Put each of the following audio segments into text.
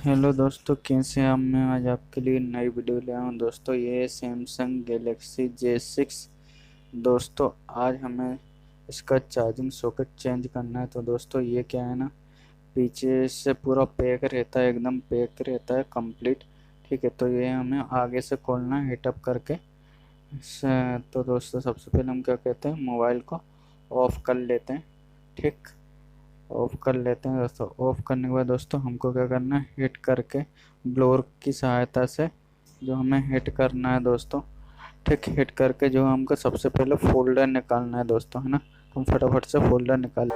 Hello दोस्तों, कैसे हैं आप। मैं आज आपके लिए नई वीडियो ले आया हूँ दोस्तों। ये है सैमसंग गैलेक्सी J6। दोस्तों आज हमें इसका चार्जिंग सॉकेट चेंज करना है। तो दोस्तों ये क्या है ना, पीछे से पूरा पैक रहता है, एकदम पैक रहता है कंप्लीट। ठीक है, तो ये हमें आगे से खोलना है हीटअप करके। तो दोस्तों सबसे पहले हम क्या कहते हैं, मोबाइल को ऑफ कर लेते हैं। ठीक, ऑफ कर लेते हैं दोस्तों। ऑफ करने के बाद दोस्तों हमको क्या करना है, हिट करके ब्लोअर की सहायता से जो हमें हिट करना है दोस्तों। ठीक, हिट करके जो हमको सबसे पहले फोल्डर निकालना है दोस्तों, है ना। हम फटाफट से फोल्डर निकाल।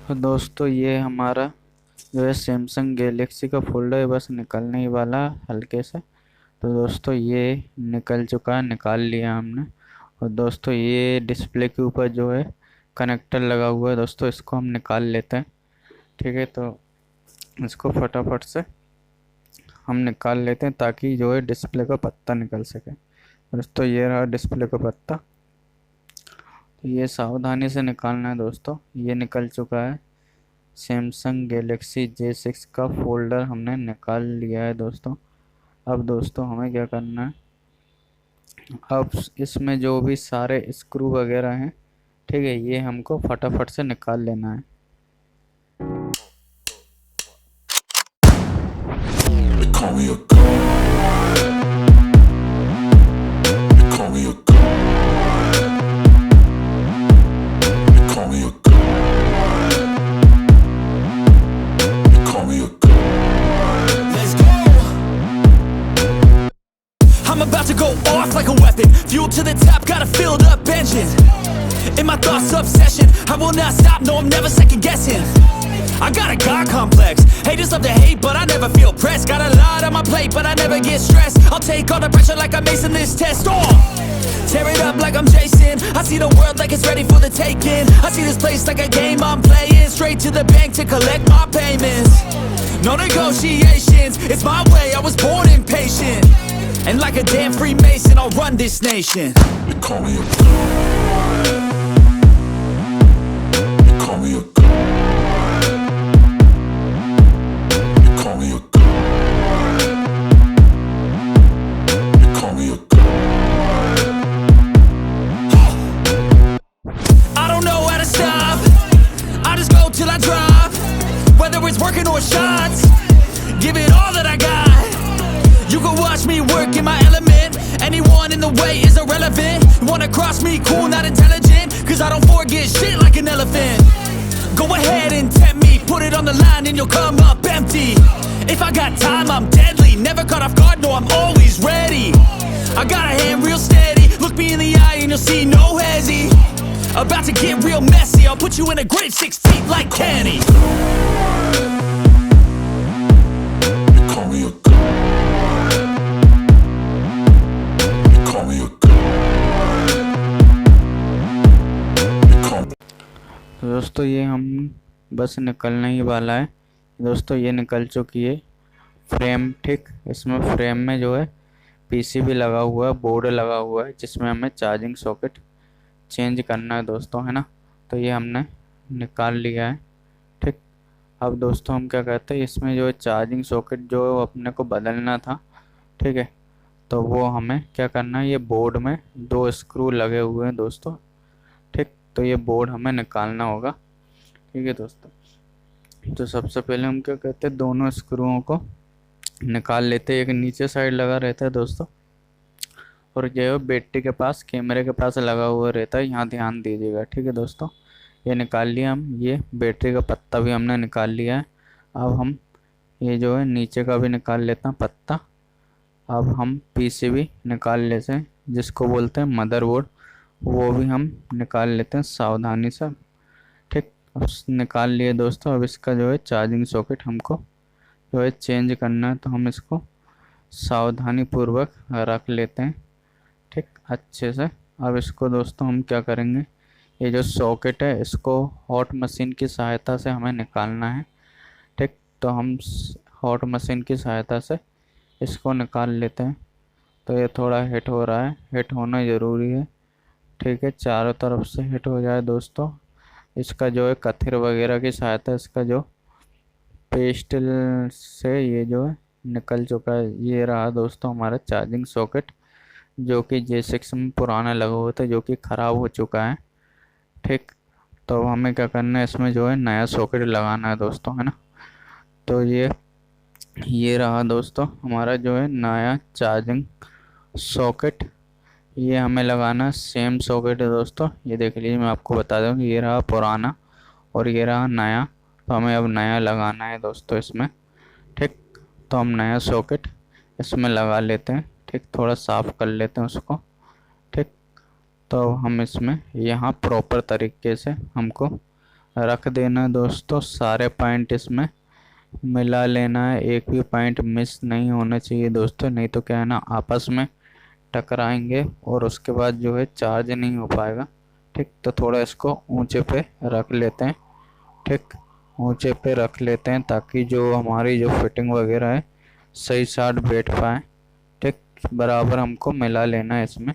तो दोस्तों ये हमारा जो है सैमसंग गैलेक्सी का फोल्डर है, बस निकलने ही वाला है हल्के से। तो दोस्तों ये निकल चुका है, निकाल लिया हमने। और दोस्तों ये डिस्प्ले के ऊपर जो है कनेक्टर लगा हुआ है दोस्तों, इसको हम निकाल लेते हैं। ठीक है, तो इसको फटाफट से हम निकाल लेते हैं ताकि जो है डिस्प्ले का पत्ता निकल सके। दोस्तों ये रहा डिस्प्ले का पत्ता। तो ये सावधानी से निकालना है दोस्तों। ये निकल चुका है, सैमसंग गैलेक्सी J6 का फोल्डर हमने निकाल लिया है दोस्तों। अब दोस्तों हमें क्या करना है, अब इसमें जो भी सारे स्क्रू वगैरह हैं, ठीक है, ये हमको फटाफट से निकाल लेना है। They call me a god. They call me a god. They call me a god. They call me a god. Let's go. I'm about to go off like a weapon. Fuel to the top, got a filled up engine. In my thoughts, obsession. I will not stop, no, I'm never second guessing. I got a God complex. Haters love to hate, but I never feel pressed. Got a lot on my plate, but I never get stressed. I'll take all the pressure like I'm acing this test. Oh, tear it up like I'm Jason. I see the world like it's ready for the taking. I see this place like a game I'm playing. Straight to the bank to collect my payments. No negotiations, it's my way, I was born impatient. And like a damn Freemason, I'll run this nation. They call me a god. They call me a god. Working or shots, give it all that I got. You can watch me work in my element. Anyone in the way is irrelevant. You wanna cross me, cool, not intelligent. Cause I don't forget shit like an elephant. Go ahead and tempt me, put it on the line and you'll come up empty. If I got time, I'm deadly. Never caught off guard, no, I'm always ready. I got a hand real steady. Look me in the eye and you'll see no hezzy. About to get real messy. I'll put you in a grid 6 feet like Kenny. तो दोस्तों ये हम बस निकलने ही वाला है दोस्तों। ये निकल चुकी है फ्रेम। ठीक, इसमें फ्रेम में जो है पीसीबी लगा हुआ है, बोर्ड लगा हुआ है जिसमें हमें चार्जिंग सॉकेट चेंज करना है दोस्तों, है ना। तो ये हमने निकाल लिया है। ठीक, अब दोस्तों हम क्या कहते हैं, इसमें जो है चार्जिंग सॉकेट जो है वो अपने को बदलना था। ठीक है, तो वो हमें क्या करना है, ये बोर्ड में 2 स्क्रू लगे हुए हैं दोस्तों। ठीक, तो ये बोर्ड हमें निकालना होगा। ठीक है दोस्तों, तो सबसे पहले हम क्या कहते हैं, दोनों स्क्रूओं को निकाल लेते हैं। एक नीचे साइड लगा रहता है दोस्तों, और जो है बैटरी के पास, कैमरे के पास लगा हुआ रहता है, यहाँ ध्यान दीजिएगा। ठीक है दोस्तों, ये निकाल लिया हम। ये बैटरी का पत्ता भी हमने निकाल लिया है। अब हम ये जो है नीचे का भी निकाल लेता हूँ पत्ता। अब हम पीसीबी निकाल लेते हैं, जिसको बोलते हैं मदरबोर्ड, वो भी हम निकाल लेते हैं सावधानी से। ठीक, अब निकाल लिए दोस्तों। अब इसका जो है चार्जिंग सॉकेट हमको जो है चेंज करना है, तो हम इसको सावधानी पूर्वक रख लेते हैं। ठीक, अच्छे से। अब इसको दोस्तों हम क्या करेंगे, ये जो सॉकेट है इसको हॉट मशीन की सहायता से हमें निकालना है। ठीक, तो हम हॉट मशीन की सहायता से इसको निकाल लेते हैं। तो ये थोड़ा हिट हो रहा है, हिट होना ज़रूरी है। ठीक है, चारों तरफ से हिट हो जाए दोस्तों। इसका जो है कथिर वगैरह की सहायता, इसका जो पेस्टल से ये जो है निकल चुका है। ये रहा दोस्तों हमारा चार्जिंग सॉकेट, जो कि J6 में पुराना लगा हुआ था, जो कि ख़राब हो चुका है। ठीक, तो अब हमें क्या करना है, इसमें जो है नया सॉकेट लगाना है दोस्तों, है ना। तो ये रहा दोस्तों हमारा जो है नया चार्जिंग सॉकेट। ये हमें लगाना सेम सॉकेट है दोस्तों। ये देख लीजिए, मैं आपको बता दूँ, ये रहा पुराना और ये रहा नया। तो हमें अब नया लगाना है दोस्तों इसमें। ठीक, तो हम नया सॉकेट इसमें लगा लेते हैं। ठीक, थोड़ा साफ़ कर लेते हैं उसको। ठीक, तो अब हम इसमें यहाँ प्रॉपर तरीके से हमको रख देना है दोस्तों। सारे पॉइंट इसमें मिला लेना है, एक भी पॉइंट मिस नहीं होना चाहिए दोस्तों, नहीं तो क्या है ना, आपस में टकराएंगे और उसके बाद जो है चार्ज नहीं हो पाएगा। ठीक, तो थोड़ा इसको ऊंचे पे रख लेते हैं। ठीक, ऊंचे पे रख लेते हैं ताकि जो हमारी जो फिटिंग वगैरह है सही साथ बैठ पाए। ठीक, बराबर हमको मिला लेना है इसमें।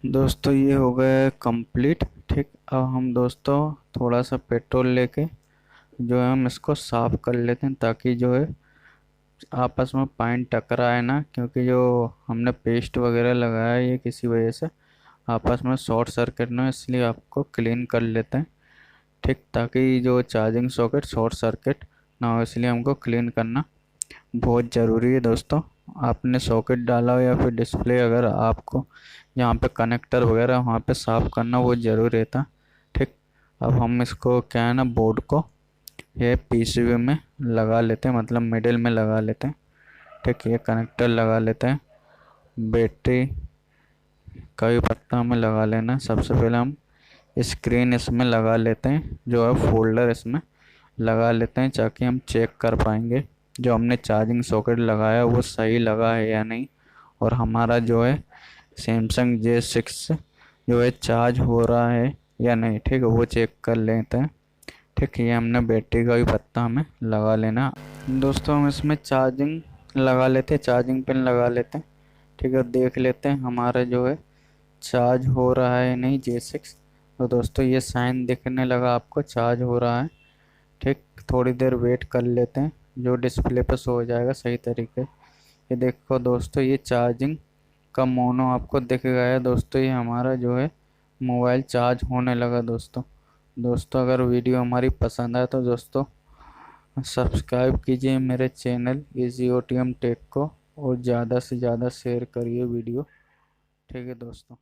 दोस्तों ये हो गया कंप्लीट। ठीक, अब हम दोस्तों थोड़ा सा पेट्रोल लेके जो है हम इसको साफ कर लेते हैं, ताकि जो है आपस में पानी टकराए ना, क्योंकि जो हमने पेस्ट वगैरह लगाया है ये किसी वजह से आपस में शॉर्ट सर्किट ना हो, इसलिए आपको क्लीन कर लेते हैं। ठीक, ताकि जो चार्जिंग सॉकेट शॉर्ट सर्किट ना हो, इसलिए हमको क्लीन करना बहुत ज़रूरी है दोस्तों। आपने सॉकेट डाला हो या फिर डिस्प्ले, अगर आपको यहाँ पे कनेक्टर वगैरह वहाँ पे साफ़ करना बहुत ज़रूरी रहता। ठीक, अब हम इसको क्या है ना, बोर्ड को ये पीसीबी में लगा लेते हैं, मतलब मिडिल में लगा लेते हैं। ठीक, ये कनेक्टर लगा लेते हैं। बैटरी का भी पत्ता हमें लगा लेना है। सबसे पहले हम स्क्रीन इसमें लगा लेते हैं, जो है फोल्डर इसमें लगा लेते हैं, ताकि हम चेक कर पाएंगे जो हमने चार्जिंग सॉकेट लगाया वो सही लगा है या नहीं, और हमारा जो है सैमसंग J6 जो है चार्ज हो रहा है या नहीं। ठीक है, वो चेक कर लेते हैं। ठीक है, ये हमने बैटरी का भी पत्ता हमें लगा लेना। दोस्तों हम इसमें चार्जिंग लगा लेते हैं, चार्जिंग पिन लगा लेते हैं। ठीक है, देख लेते हैं हमारा जो है चार्ज हो रहा है नहीं J6। तो दोस्तों ये साइन दिखने लगा आपको चार्ज हो रहा है। ठीक, थोड़ी देर वेट कर लेते हैं, जो डिस्प्ले पर शो हो जाएगा सही तरीके। ये देखो दोस्तों, ये चार्जिंग का मोनो आपको दिख गया है दोस्तों। ये हमारा जो है मोबाइल चार्ज होने लगा दोस्तों अगर वीडियो हमारी पसंद आए तो दोस्तों सब्सक्राइब कीजिए मेरे चैनल इजी OTM टेक को, और ज़्यादा से ज़्यादा शेयर करिए वीडियो। ठीक है दोस्तों।